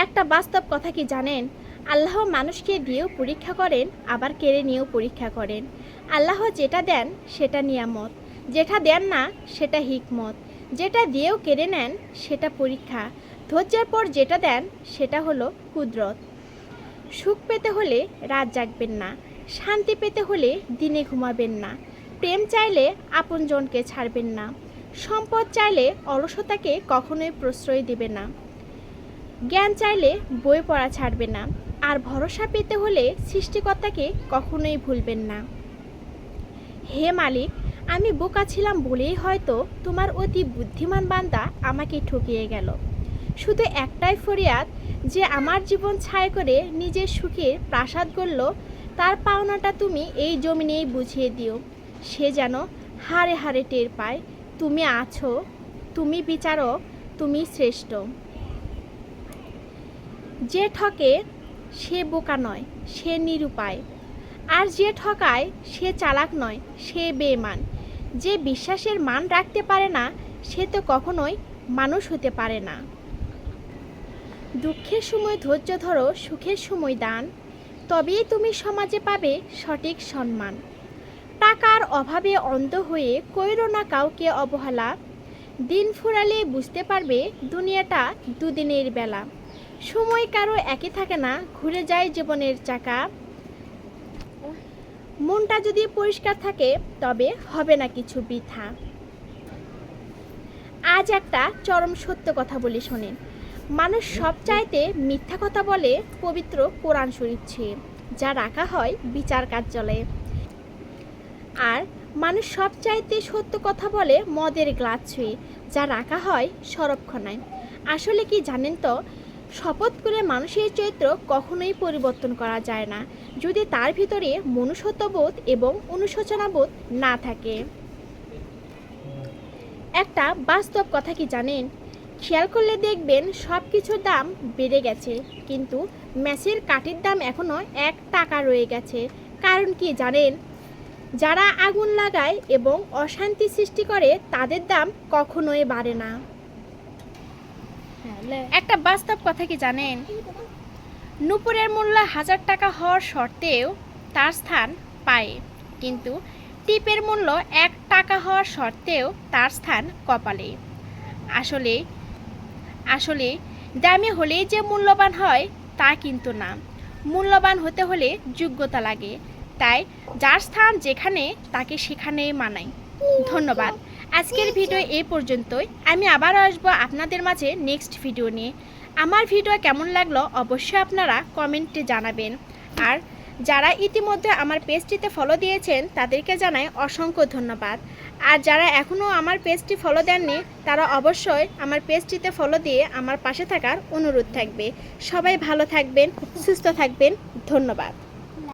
একটা বাস্তব কথা কি জানেন? আল্লাহ মানুষকে দিয়েও পরীক্ষা করেন, আবার কেড়ে নিয়েও পরীক্ষা করেন। আল্লাহ যেটা দেন সেটা নিয়ামত, যেটা দেন না সেটা হিকমত, যেটা দিয়েও কেড়ে নেন সেটা পরীক্ষা, ধৈর্যের পর যেটা দেন সেটা হলো কুদরত। সুখ পেতে হলে রাত জাগবেন না, শান্তি পেতে হলে দিনে ঘুমাবেন না, প্রেম চাইলে আপনজনকে ছাড়বেন না, সম্পদ চাইলে অলসতাকে কখনোই প্রশ্রয় দেবে না, জ্ঞান চাইলে বই পড়া ছাড়বে না, আর ভরসা পেতে হলে সৃষ্টিকর্তাকে কখনোই ভুলবেন না। হে মালিক, আমি বোকা ছিলাম বলেই হয়তো তোমার অতি বুদ্ধিমান বান্দা আমাকে ঠকিয়ে গেল। শুধু একটাই ফরিয়াদ, যে আমার জীবন ছাই করে নিজের সুখের প্রাসাদ গড়ল, তার পাওনাটা তুমি এই জমিনেই বুঝিয়ে দিও। সে যেন হাড়ে হাড়ে টের পায় তুমি আছো, তুমি বিচারক, তুমি শ্রেষ্ঠ। যে ঠকে সে বোকা নয়, সে নিরুপায়। আর যে ঠকায় সে চালাক নয়, সে বেঈমান। যে বিশ্বাসের মান রাখতে পারে না, সে তো কখনোই মানুষ হতে পারে না। দুঃখের সময় ধৈর্য ধরো, সুখের সময় দান, তবেই তুমি সমাজে পাবে সঠিক সম্মান। টাকার অভাবে অন্ধ হয়ে কইরো না কাউকে অবহেলা, দিন ফুরালে বুঝতে পারবে দুনিয়াটা দুদিনের বেলা। সময় কারো একই থাকে না, ঘুরে যায় জীবনের চাকা। মনটা যদি পরিষ্কার থাকে তবে হবে না কিছু বৃথা। আজ একটা চরম সত্য কথা বলি শোনেন। মানুষ সবচাইতে মিথ্যা কথা বলে পবিত্র কোরআন শরীফ ছুঁয়ে, যা রাখা হয় বিচার কার্যালয়ে। আর মানুষ সবচাইতে সত্য কথা বলে মদের গ্লাস ছুঁয়ে, যা রাখা হয় সরবখানায়। আসলে কি জানেন তো, শপথ করে মানুষের চরিত্র কখনোই পরিবর্তন করা যায় না, যদি তার ভিতরে মনুষ্যত্ববোধ এবং অনুশোচনাবোধ না থাকে। একটা বাস্তব কথা কি জানেন? খেয়াল করলে দেখবেন সব কিছুর দাম বেড়ে গেছে, কিন্তু ম্যাচের কাঠির দাম এখনও 1 টাকা রয়ে গেছে। কারণ কি জানেন? যারা আগুন লাগায় এবং অশান্তি সৃষ্টি করে তাদের দাম কখনোই বাড়ে না। একটা বাস্তব কথা কি জানেন? নূপুরের মূল্য 1000 টাকা হওয়ার শর্তেও তার স্থান পায়, কিন্তু টিপের মূল্য 1 টাকা হওয়ার শর্তেও তার স্থান কপালে। আসলে দামি হলেই যে মূল্যবান হয় তা কিন্তু না, মূল্যবান হতে হলে যোগ্যতা লাগে। তাই যার স্থান যেখানে তাকে সেখানেই মানায়। ধন্যবাদ। আজকের ভিডিও এই পর্যন্তই। আমি আবারও আসবো আপনাদের মাঝে নেক্সট ভিডিও নিয়ে। আমার ভিডিও কেমন লাগলো অবশ্যই আপনারা কমেন্টে জানাবেন। আর যারা ইতিমধ্যে আমার পেজটিতে ফলো দিয়েছেন তাদেরকে জানাই অসংখ্য ধন্যবাদ। আর যারা এখনও আমার পেজটি ফলো দেননি তারা অবশ্যই আমার পেজটিতে ফলো দিয়ে আমার পাশে থাকার অনুরোধ থাকবে। সবাই ভালো থাকবেন, সুস্থ থাকবেন। ধন্যবাদ।